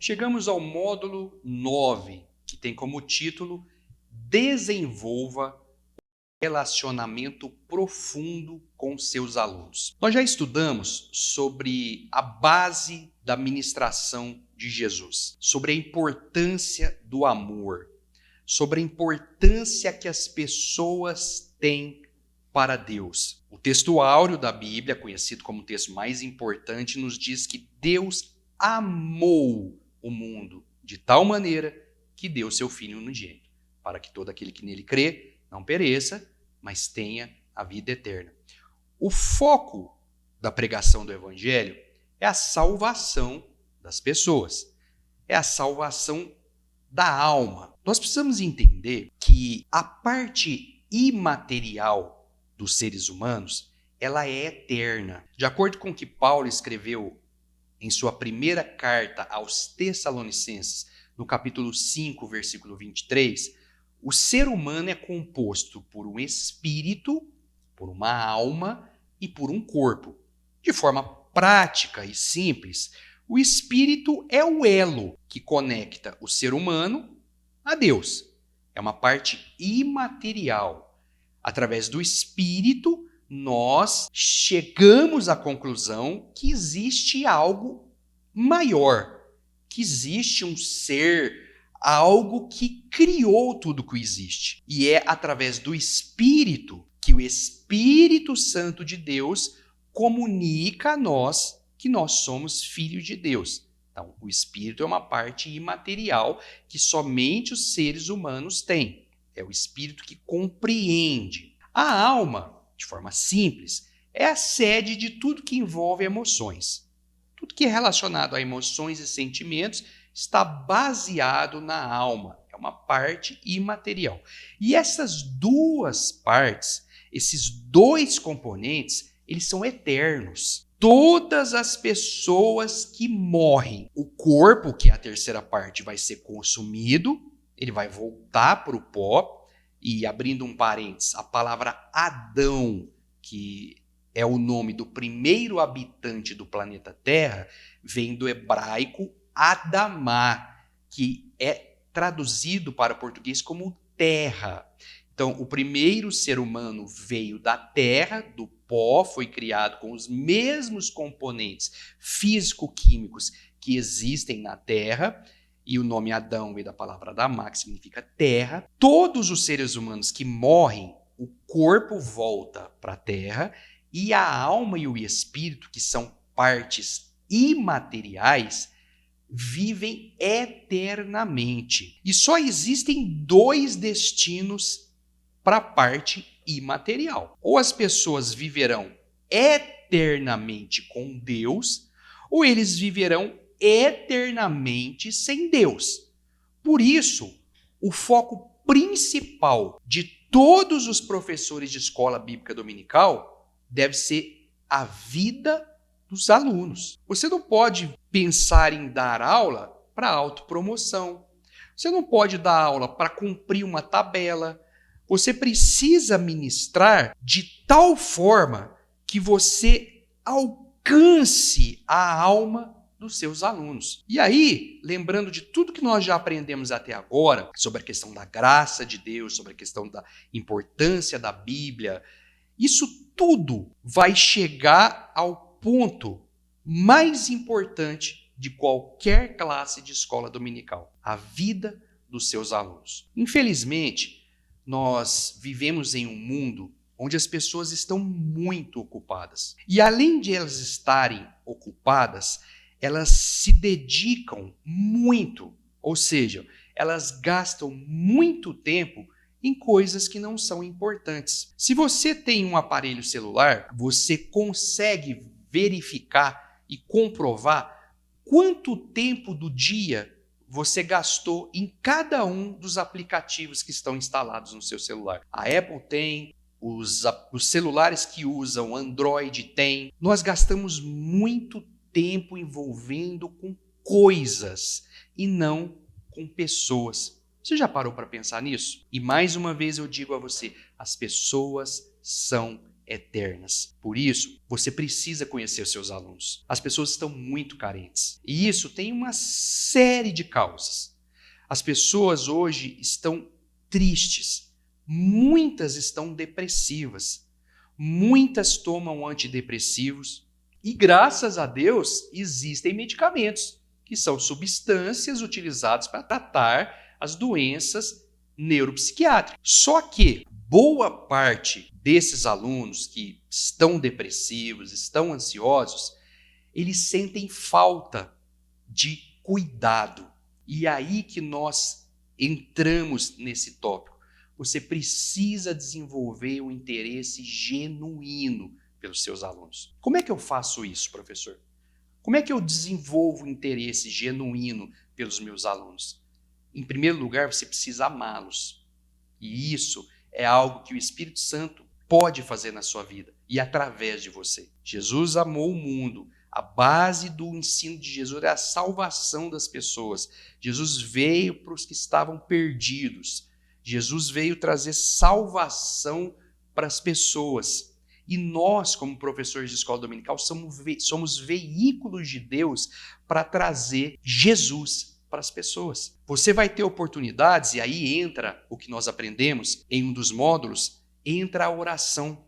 Chegamos ao módulo 9, que tem como título Desenvolva relacionamento profundo com seus alunos. Nós já estudamos sobre a base da ministração de Jesus, sobre a importância do amor, sobre a importância que as pessoas têm para Deus. O texto áureo da Bíblia, conhecido como o texto mais importante, nos diz que Deus amou o mundo de tal maneira que deu seu Filho unigênito, para que todo aquele que nele crê não pereça, mas tenha a vida eterna. O foco da pregação do Evangelho é a salvação das pessoas, é a salvação da alma. Nós precisamos entender que a parte imaterial dos seres humanos, ela é eterna. De acordo com o que Paulo escreveu em sua primeira carta aos Tessalonicenses, no capítulo 5, versículo 23, o ser humano é composto por um espírito, por uma alma e por um corpo. De forma prática e simples, o espírito é o elo que conecta o ser humano a Deus. É uma parte imaterial. Através do espírito, nós chegamos à conclusão que existe algo maior, que existe um ser, algo que criou tudo que existe. E é através do Espírito que o Espírito Santo de Deus comunica a nós que nós somos filhos de Deus. Então, o Espírito é uma parte imaterial que somente os seres humanos têm. É o Espírito que compreende. A alma, de forma simples, é a sede de tudo que envolve emoções. Tudo que é relacionado a emoções e sentimentos está baseado na alma, é uma parte imaterial. E essas duas partes, esses dois componentes, eles são eternos. Todas as pessoas que morrem, o corpo, que é a terceira parte, vai ser consumido, ele vai voltar para o pó, e abrindo um parênteses, a palavra Adão, que é o nome do primeiro habitante do planeta Terra, vem do hebraico Adamá, que é traduzido para o português como terra. Então, o primeiro ser humano veio da terra, do pó, foi criado com os mesmos componentes físico-químicos que existem na terra, e o nome Adão veio da palavra Adamá, que significa terra. Todos os seres humanos que morrem, o corpo volta para a terra, e a alma e o espírito, que são partes imateriais, vivem eternamente. E só existem dois destinos para a parte imaterial. Ou as pessoas viverão eternamente com Deus, ou eles viverão eternamente sem Deus. Por isso, o foco principal de todos os professores de escola bíblica dominical deve ser a vida dos alunos. Você não pode pensar em dar aula para autopromoção. Você não pode dar aula para cumprir uma tabela. Você precisa ministrar de tal forma que você alcance a alma dos seus alunos. E aí, lembrando de tudo que nós já aprendemos até agora, sobre a questão da graça de Deus, sobre a questão da importância da Bíblia, isso tudo vai chegar ao ponto mais importante de qualquer classe de escola dominical, a vida dos seus alunos. Infelizmente, nós vivemos em um mundo onde as pessoas estão muito ocupadas. E além de elas estarem ocupadas, elas se dedicam muito, ou seja, elas gastam muito tempo em coisas que não são importantes. Se você tem um aparelho celular, você consegue verificar e comprovar quanto tempo do dia você gastou em cada um dos aplicativos que estão instalados no seu celular. A Apple tem, os celulares que usam Android tem. Nós gastamos muito tempo envolvendo com coisas e não com pessoas. Você já parou para pensar nisso? E mais uma vez eu digo a você, as pessoas são eternas. Por isso, você precisa conhecer os seus alunos. As pessoas estão muito carentes. E isso tem uma série de causas. As pessoas hoje estão tristes. Muitas estão depressivas. Muitas tomam antidepressivos. E graças a Deus, existem medicamentos, que são substâncias utilizadas para tratar as doenças neuropsiquiátricas. Só que boa parte desses alunos que estão depressivos, estão ansiosos, eles sentem falta de cuidado. E é aí que nós entramos nesse tópico. Você precisa desenvolver um interesse genuíno pelos seus alunos. Como é que eu faço isso, professor? Como é que eu desenvolvo um interesse genuíno pelos meus alunos? Em primeiro lugar, você precisa amá-los. E isso é algo que o Espírito Santo pode fazer na sua vida e através de você. Jesus amou o mundo. A base do ensino de Jesus é a salvação das pessoas. Jesus veio para os que estavam perdidos. Jesus veio trazer salvação para as pessoas. E nós, como professores de escola dominical, somos veículos de Deus para trazer Jesus para as pessoas. Você vai ter oportunidades, e aí entra o que nós aprendemos em um dos módulos, entra a oração.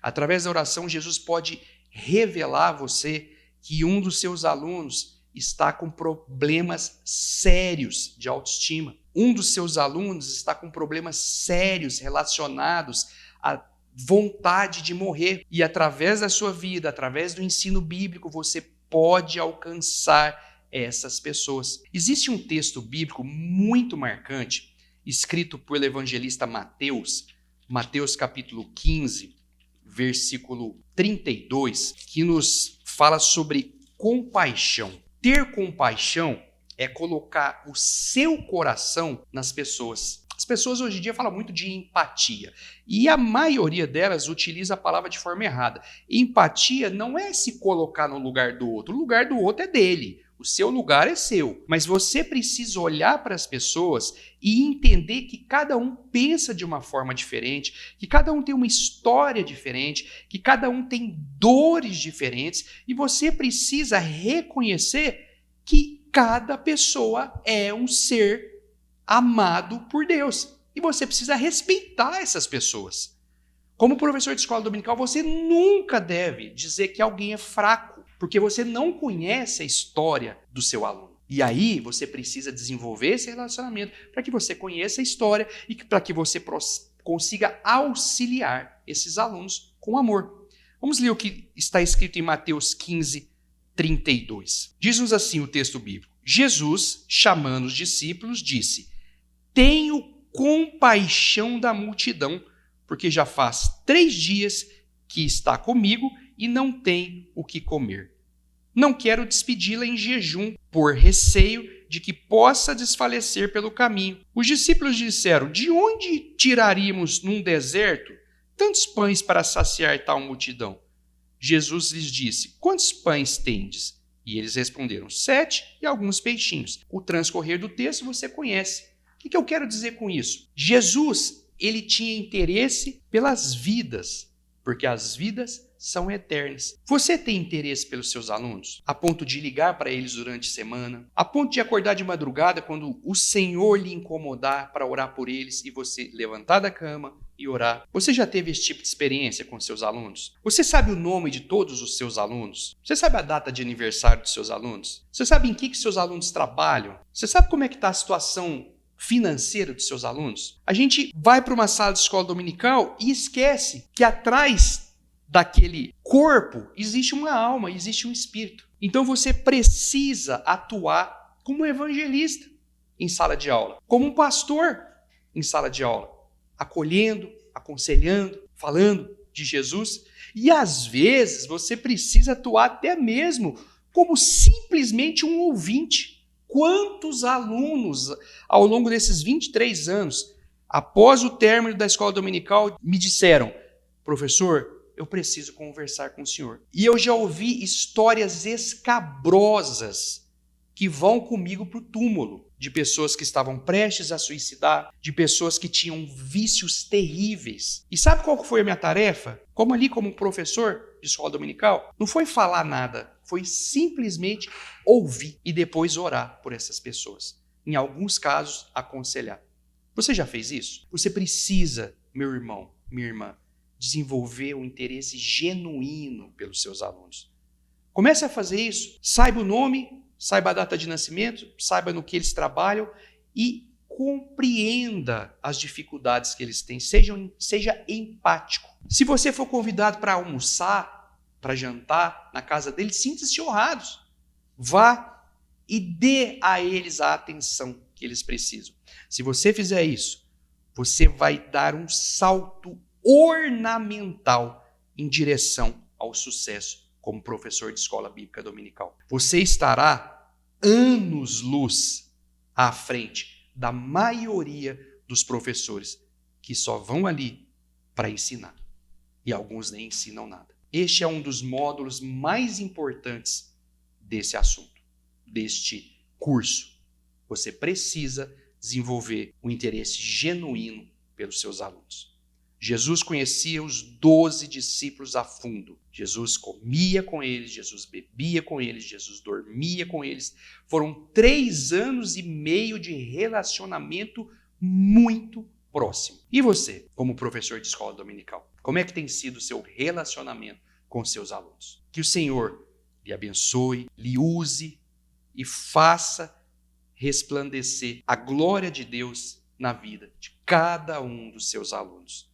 Através da oração, Jesus pode revelar a você que um dos seus alunos está com problemas sérios de autoestima. Um dos seus alunos está com problemas sérios relacionados a vontade de morrer. E através da sua vida, através do ensino bíblico, você pode alcançar essas pessoas. Existe um texto bíblico muito marcante, escrito pelo evangelista Mateus, Mateus capítulo 15, versículo 32, que nos fala sobre compaixão. Ter compaixão é colocar o seu coração nas pessoas. As pessoas hoje em dia falam muito de empatia e a maioria delas utiliza a palavra de forma errada. Empatia não é se colocar no lugar do outro. O lugar do outro é dele. O seu lugar é seu. Mas você precisa olhar para as pessoas e entender que cada um pensa de uma forma diferente, que cada um tem uma história diferente, que cada um tem dores diferentes e você precisa reconhecer que cada pessoa é um ser amado por Deus. E você precisa respeitar essas pessoas. Como professor de escola dominical, você nunca deve dizer que alguém é fraco, porque você não conhece a história do seu aluno. E aí você precisa desenvolver esse relacionamento para que você conheça a história e para que você consiga auxiliar esses alunos com amor. Vamos ler o que está escrito em Mateus 15, 32. Diz-nos assim o texto bíblico. Jesus, chamando os discípulos, disse: tenho compaixão da multidão, porque já faz 3 dias que está comigo e não tem o que comer. Não quero despedi-la em jejum, por receio de que possa desfalecer pelo caminho. Os discípulos disseram: de onde tiraríamos num deserto tantos pães para saciar tal multidão? Jesus lhes disse: quantos pães tendes? E eles responderam: 7 e alguns peixinhos. O transcorrer do texto você conhece. O que eu quero dizer com isso? Jesus, ele tinha interesse pelas vidas, porque as vidas são eternas. Você tem interesse pelos seus alunos? A ponto de ligar para eles durante a semana? A ponto de acordar de madrugada quando o Senhor lhe incomodar para orar por eles e você levantar da cama e orar? Você já teve esse tipo de experiência com seus alunos? Você sabe o nome de todos os seus alunos? Você sabe a data de aniversário dos seus alunos? Você sabe em que seus alunos trabalham? Você sabe como é que está a situação financeira dos seus alunos? A gente vai para uma sala de escola dominical e esquece que atrás daquele corpo existe uma alma, existe um espírito. Então você precisa atuar como um evangelista em sala de aula, como um pastor em sala de aula, acolhendo, aconselhando, falando de Jesus. E às vezes você precisa atuar até mesmo como simplesmente um ouvinte. Quantos alunos, ao longo desses 23 anos, após o término da escola dominical, me disseram: professor, eu preciso conversar com o senhor. E eu já ouvi histórias escabrosas que vão comigo para o túmulo, de pessoas que estavam prestes a suicidar, de pessoas que tinham vícios terríveis. E sabe qual foi a minha tarefa? Como professor de escola dominical? Não foi falar nada, foi simplesmente ouvir e depois orar por essas pessoas. Em alguns casos, aconselhar. Você já fez isso? Você precisa, meu irmão, minha irmã, desenvolver um interesse genuíno pelos seus alunos. Comece a fazer isso. Saiba o nome, saiba a data de nascimento, saiba no que eles trabalham e compreenda as dificuldades que eles têm. Seja empático. Se você for convidado para almoçar, para jantar na casa deles, sinta-se honrados. Vá e dê a eles a atenção que eles precisam. Se você fizer isso, você vai dar um salto ornamental em direção ao sucesso como professor de escola bíblica dominical. Você estará anos-luz à frente da maioria dos professores que só vão ali para ensinar. E alguns nem ensinam nada. Este é um dos módulos mais importantes desse assunto, deste curso. Você precisa desenvolver um interesse genuíno pelos seus alunos. Jesus conhecia os 12 discípulos a fundo. Jesus comia com eles, Jesus bebia com eles, Jesus dormia com eles. Foram 3 anos e meio de relacionamento muito próximo. E você, como professor de escola dominical, como é que tem sido o seu relacionamento com seus alunos? Que o Senhor lhe abençoe, lhe use e faça resplandecer a glória de Deus na vida de cada um dos seus alunos.